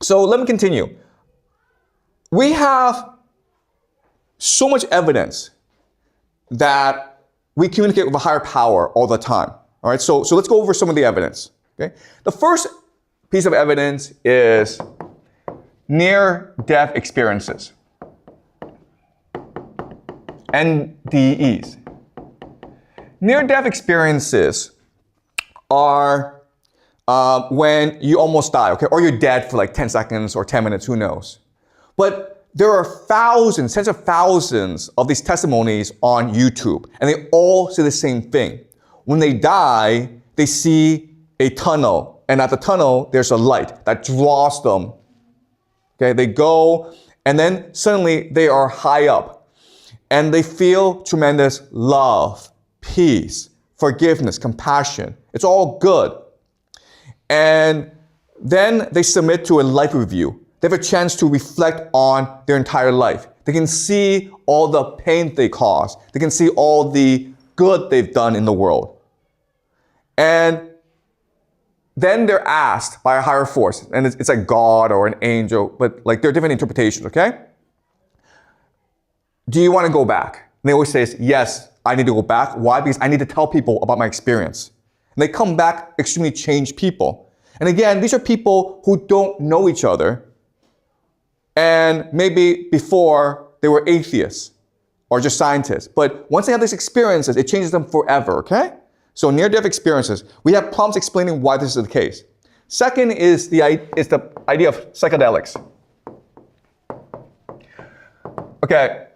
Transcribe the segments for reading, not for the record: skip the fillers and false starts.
So let me continue. We have so much evidence that we communicate with a higher power all the time. All right, so let's go over some of the evidence. Okay, the first piece of evidence is near-death experiences, NDEs. Near-death experiences are when you almost die, okay, or you're dead for like 10 seconds or 10 minutes, who knows. But there are thousands, tens of thousands of these testimonies on YouTube, and they all say the same thing. When they die, they see a tunnel, and at the tunnel, there's a light that draws them. Okay, they go, and then suddenly they are high up, and they feel tremendous love, peace, forgiveness, compassion. It's all good. And then they submit to a life review. They have a chance to reflect on their entire life. They can see all the pain they caused. They can see all the good they've done in the world. And then they're asked by a higher force, and it's like God or an angel, but like there are different interpretations, okay? Do you want to go back? And they always say, yes, I need to go back. Why? Because I need to tell people about my experience. And they come back extremely changed people. And again, these are people who don't know each other. And maybe before they were atheists or just scientists. But once they have these experiences, it changes them forever, okay? So near-death experiences, we have problems explaining why this is the case. Second is the idea of psychedelics. Okay.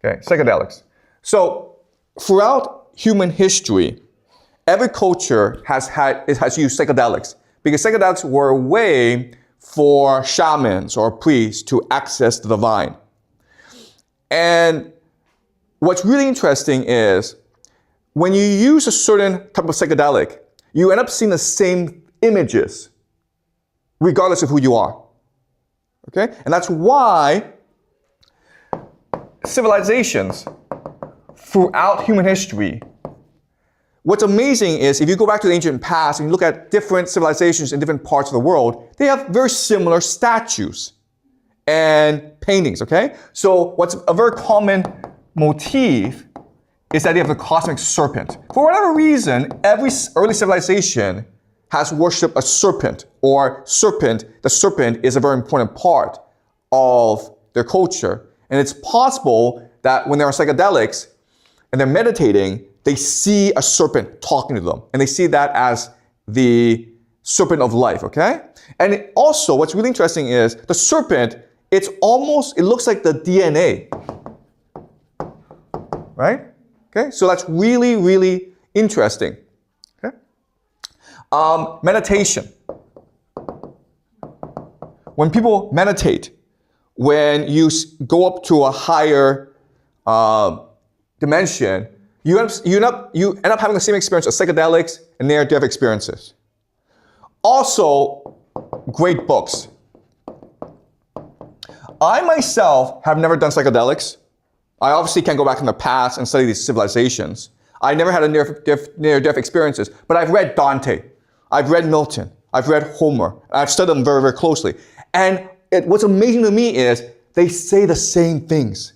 Okay, psychedelics. So throughout human history, every culture has used psychedelics because psychedelics were a way for shamans or priests to access the divine. And what's really interesting is when you use a certain type of psychedelic, you end up seeing the same images regardless of who you are. Okay? And that's why civilizations throughout human history, what's amazing is if you go back to the ancient past and you look at different civilizations in different parts of the world, they have very similar statues and paintings, okay? So what's a very common motif is the idea of the cosmic serpent. For whatever reason, every early civilization has worshipped a serpent, or the serpent is a very important part of their culture. And it's possible that when there are psychedelics and they're meditating, they see a serpent talking to them. And they see that as the serpent of life, okay? And also, what's really interesting is the serpent, it looks like the DNA, right? Okay, so that's really, really interesting. Okay? Meditation. When people meditate, when you go up to a higher dimension, you end up having the same experience as psychedelics and near-death experiences. Also, great books. I myself have never done psychedelics. I obviously can't go back in the past and study these civilizations. I never had a near-death experiences, but I've read Dante, I've read Milton, I've read Homer, I've studied them very, very closely. And what's amazing to me is they say the same things.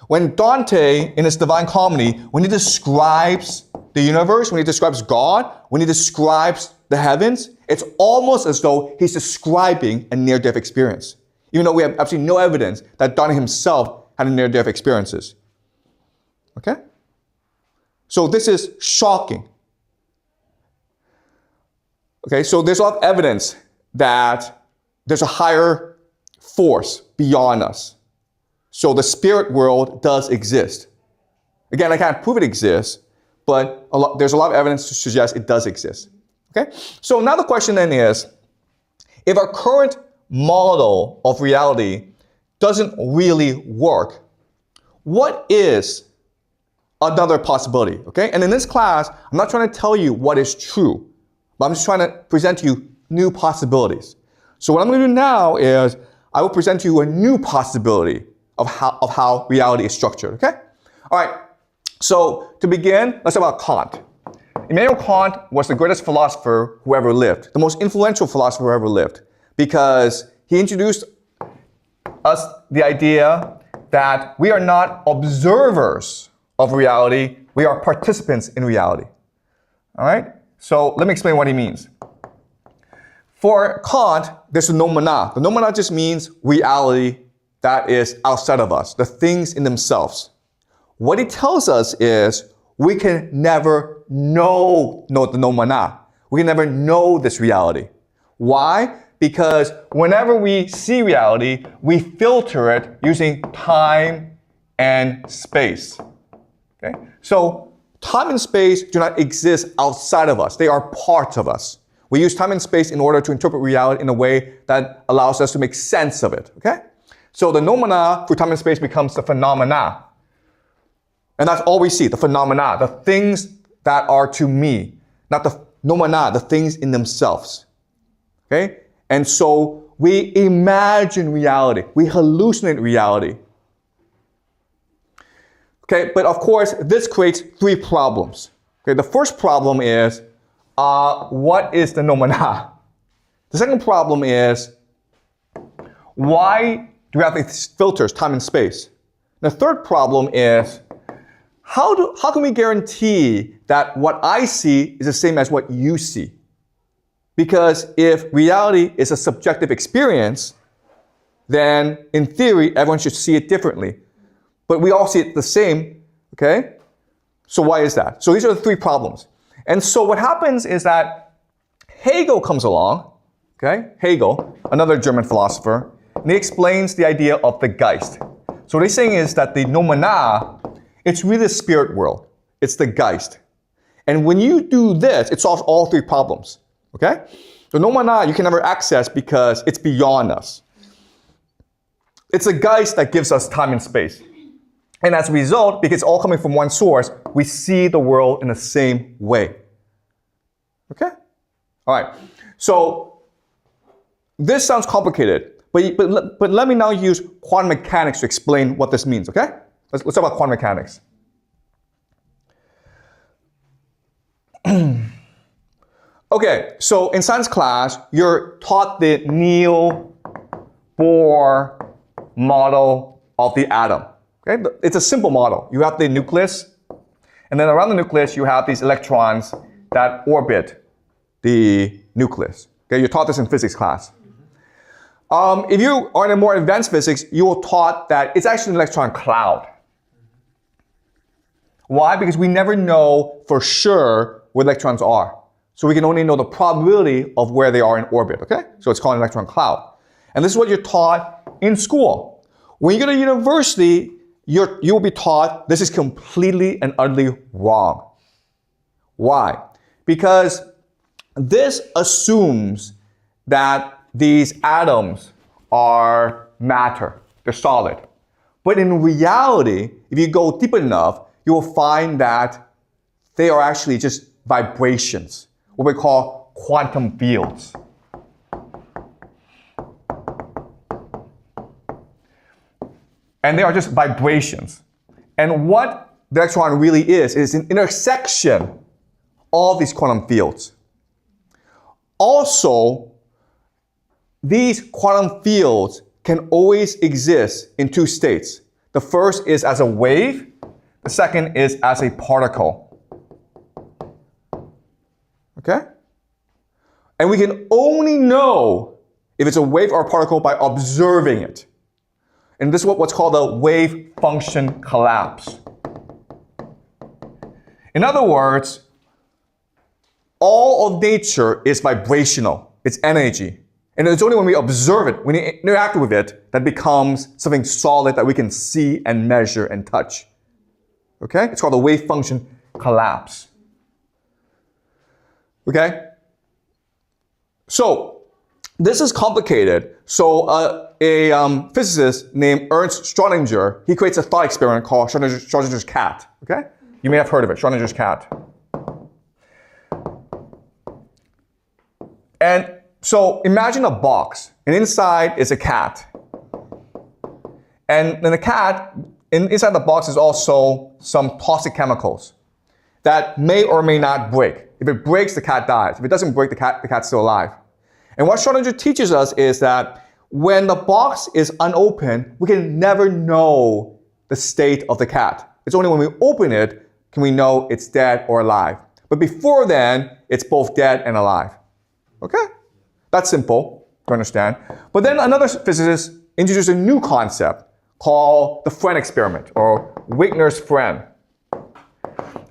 When Dante, in his Divine Comedy, when he describes the universe, when he describes God, when he describes the heavens, it's almost as though he's describing a near-death experience. Even though we have absolutely no evidence that Dante himself had near-death experiences. Okay? So this is shocking. Okay, so there's a lot of evidence that there's a higher force beyond us. So the spirit world does exist. Again, I can't prove it exists, but there's a lot of evidence to suggest it does exist. Okay? So now the question then is, if our current model of reality doesn't really work, what is another possibility? Okay? And in this class, I'm not trying to tell you what is true, but I'm just trying to present to you new possibilities. So what I'm going to do now is I will present to you a new possibility of how reality is structured. Okay? All right. So to begin, let's talk about Kant. Immanuel Kant was the greatest philosopher who ever lived, the most influential philosopher who ever lived, because he introduced us the idea that we are not observers of reality, we are participants in reality. All right? So let me explain what he means. For Kant, there's the noumena. The noumena just means reality that is outside of us, the things in themselves. What he tells us is we can never know the noumena. We can never know this reality. Why? Because whenever we see reality, we filter it using time and space. Okay? So time and space do not exist outside of us. They are parts of us. We use time and space in order to interpret reality in a way that allows us to make sense of it. Okay? So the noumena for time and space becomes the phenomena. And that's all we see, the phenomena, the things that are to me, not the noumena, the things in themselves. Okay? And so we imagine reality. We hallucinate reality. Okay, but of course, this creates three problems. Okay, the first problem is, what is the noumena? The second problem is, why do we have these filters, time and space? The third problem is, how can we guarantee that what I see is the same as what you see? Because if reality is a subjective experience, then in theory, everyone should see it differently. But we all see it the same, okay? So why is that? So these are the three problems. And so what happens is that Hegel comes along, okay? Hegel, another German philosopher, and he explains the idea of the Geist. So what he's saying is that the noumena, it's really the spirit world. It's the Geist. And when you do this, it solves all three problems, okay? The noumena you can never access because it's beyond us. It's a Geist that gives us time and space. And as a result, because it's all coming from one source, we see the world in the same way. Okay? All right. So this sounds complicated, but let me now use quantum mechanics to explain what this means, okay? Let's talk about quantum mechanics. Okay, so in science class, you're taught the Neal-Bohr model of the atom. Okay? It's a simple model. You have the nucleus, and then around the nucleus, you have these electrons that orbit the nucleus. Okay? You're taught this in physics class. If you are in a more advanced physics, you will taught that it's actually an electron cloud. Why? Because we never know for sure where electrons are. So we can only know the probability of where they are in orbit, okay? So it's called an electron cloud. And this is what you're taught in school. When you go to university, you will be taught this is completely and utterly wrong. Why? Because this assumes that these atoms are matter, they're solid. But in reality, if you go deep enough, you will find that they are actually just vibrations, what we call quantum fields. And they are just vibrations. And what the electron really is an intersection of these quantum fields. Also, these quantum fields can always exist in two states. The first is as a wave. The second is as a particle. Okay? And we can only know if it's a wave or a particle by observing it. And this is what's called a wave function collapse. In other words, all of nature is vibrational. It's energy. And it's only when we observe it, when we interact with it, that becomes something solid that we can see and measure and touch. Okay? It's called a wave function collapse. Okay? So, this is complicated. So, a physicist named Ernst Schrödinger, he creates a thought experiment called Schrödinger's cat. Okay? You may have heard of it, Schrödinger's cat. And so, imagine a box, and inside is a cat. And then the cat, inside the box is also some toxic chemicals. that may or may not break. If it breaks, the cat dies. If it doesn't break, the cat's still alive. And what Schrodinger teaches us is that when the box is unopened, we can never know the state of the cat. It's only when we open it can we know it's dead or alive. But before then, it's both dead and alive. Okay? That's simple to understand. But then another physicist introduced a new concept called the friend experiment, or Wigner's friend.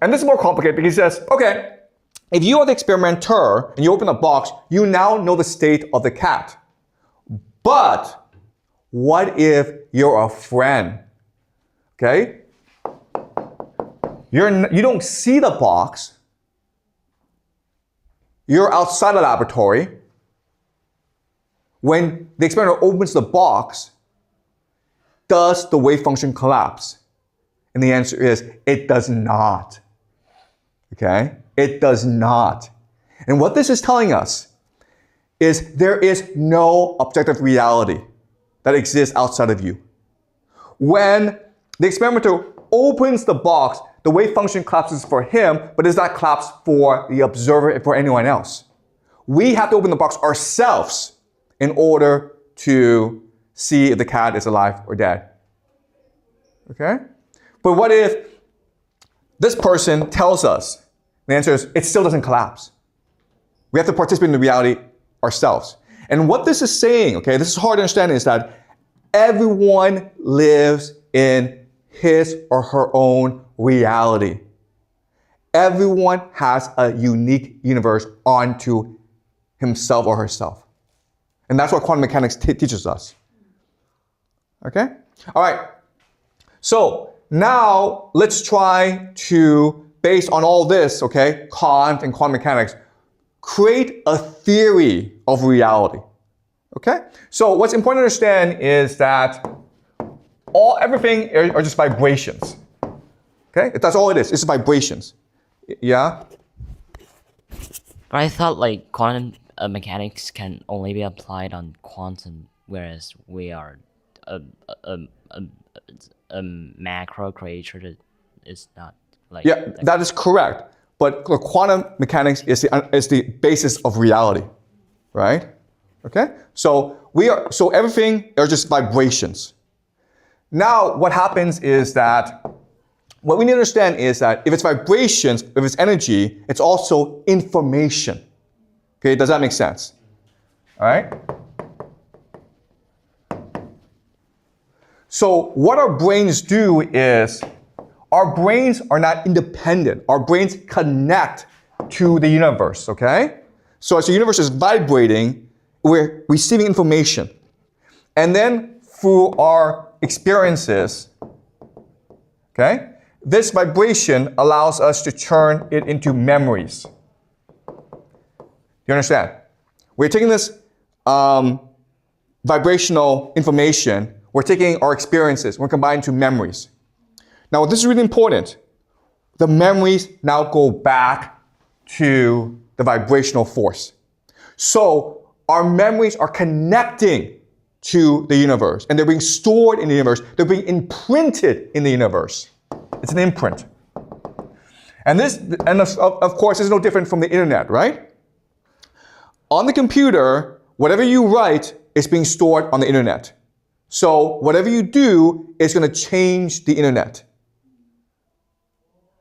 And this is more complicated because he says, okay, if you are the experimenter and you open a box, you now know the state of the cat. But what if you're a friend? Okay? You don't see the box. You're outside the laboratory. When the experimenter opens the box, does the wave function collapse? And the answer is, it does not. Okay? It does not. And what this is telling us is there is no objective reality that exists outside of you. When the experimenter opens the box, the wave function collapses for him, but does not collapse for the observer and for anyone else. We have to open the box ourselves in order to see if the cat is alive or dead. Okay? But what if this person tells us? The answer is, it still doesn't collapse. We have to participate in the reality ourselves. And what this is saying, okay, this is hard to understand, is that everyone lives in his or her own reality. Everyone has a unique universe onto himself or herself. And that's what quantum mechanics teaches us. Okay? All right. So now let's try to, based on all this, okay, Kant and quantum mechanics, create a theory of reality. Okay? So what's important to understand is that everything are just vibrations. Okay? That's all it is. It's vibrations. Yeah? But I thought like quantum mechanics can only be applied on quantum, whereas we are a macro creature that is not like... Yeah, that is correct. But quantum mechanics is the basis of reality, right? Okay? So everything are just vibrations. Now, what happens is that what we need to understand is that if it's vibrations, if it's energy, it's also information. Okay, does that make sense? All right? So what our brains do is, our brains are not independent. Our brains connect to the universe, okay? So as the universe is vibrating, we're receiving information. And then through our experiences, okay, this vibration allows us to turn it into memories. You understand? We're taking this vibrational information, we're taking our experiences, we're combining to memories. Now, this is really important. The memories now go back to the vibrational force. So our memories are connecting to the universe, and they're being stored in the universe. They're being imprinted in the universe. It's an imprint. And of course, is no different from the internet, right? On the computer, whatever you write is being stored on the internet. So whatever you do is going to change the internet.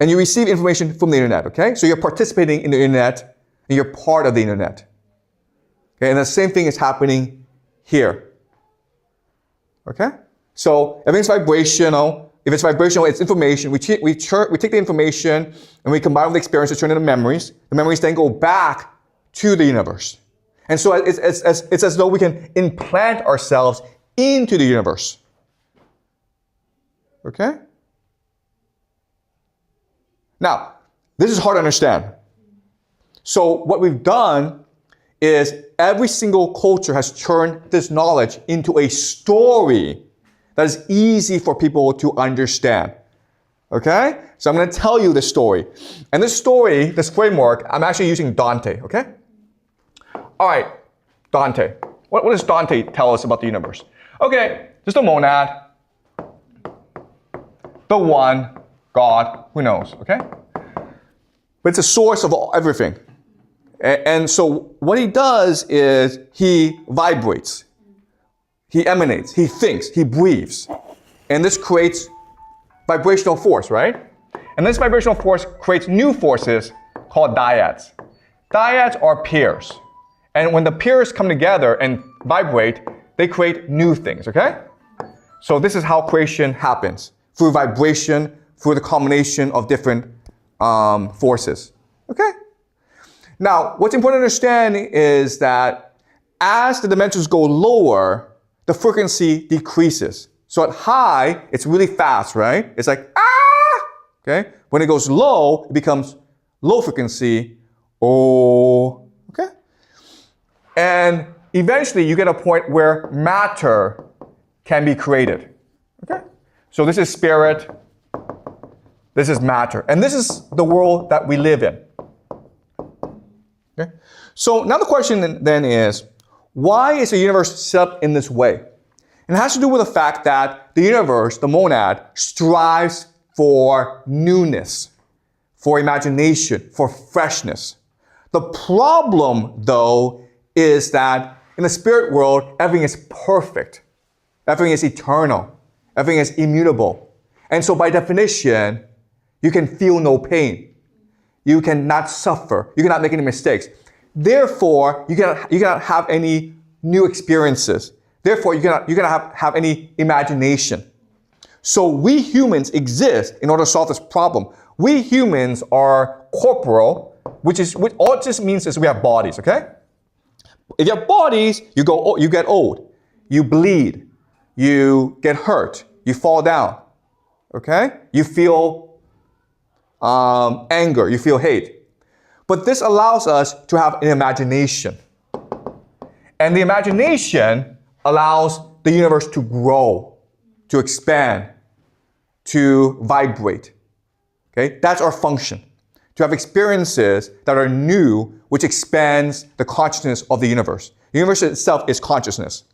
And you receive information from the internet, okay? So you're participating in the internet, and you're part of the internet. Okay, and the same thing is happening here. Okay? So everything's vibrational. If it's vibrational, it's information. We take the information and we combine with the experience to turn into memories. The memories then go back to the universe. And so it's as though we can implant ourselves into the universe. Okay? Now, this is hard to understand. So what we've done is every single culture has turned this knowledge into a story that is easy for people to understand. Okay? So I'm going to tell you this story. And this story, this framework, I'm actually using Dante, okay? All right, Dante. What does Dante tell us about the universe? Okay, just a monad. The one, God, who knows, okay? but it's a source of everything. And so what he does is he vibrates, he emanates, he thinks, he breathes. And this creates vibrational force, right? And this vibrational force creates new forces called dyads. Dyads are pairs. And when the pairs come together and vibrate, they create new things, okay? So this is how creation happens, through vibration, through the combination of different forces, okay? Now, what's important to understand is that as the dimensions go lower, the frequency decreases. So at high, it's really fast, right? It's like, ah! Okay? When it goes low, it becomes low frequency, oh, okay? And eventually, you get a point where matter can be created, okay? So this is spirit, this is matter, and this is the world that we live in. Okay? So now the question then is, why is the universe set up in this way? And it has to do with the fact that the universe, the monad, strives for newness, for imagination, for freshness. The problem, though, is that in the spirit world, everything is perfect. Everything is eternal. Everything is immutable. And so by definition, you can feel no pain. You cannot suffer. You cannot make any mistakes. Therefore, you cannot have any new experiences. Therefore, you cannot have any imagination. So we humans exist in order to solve this problem. We humans are corporal, which all it just means is we have bodies, okay? If you have bodies, you get old, you bleed, you get hurt, you fall down, okay? You feel anger, you feel hate. But this allows us to have an imagination. And the imagination allows the universe to grow, to expand, to vibrate. Okay? That's our function. To have experiences that are new, which expands the consciousness of the universe. The universe itself is consciousness.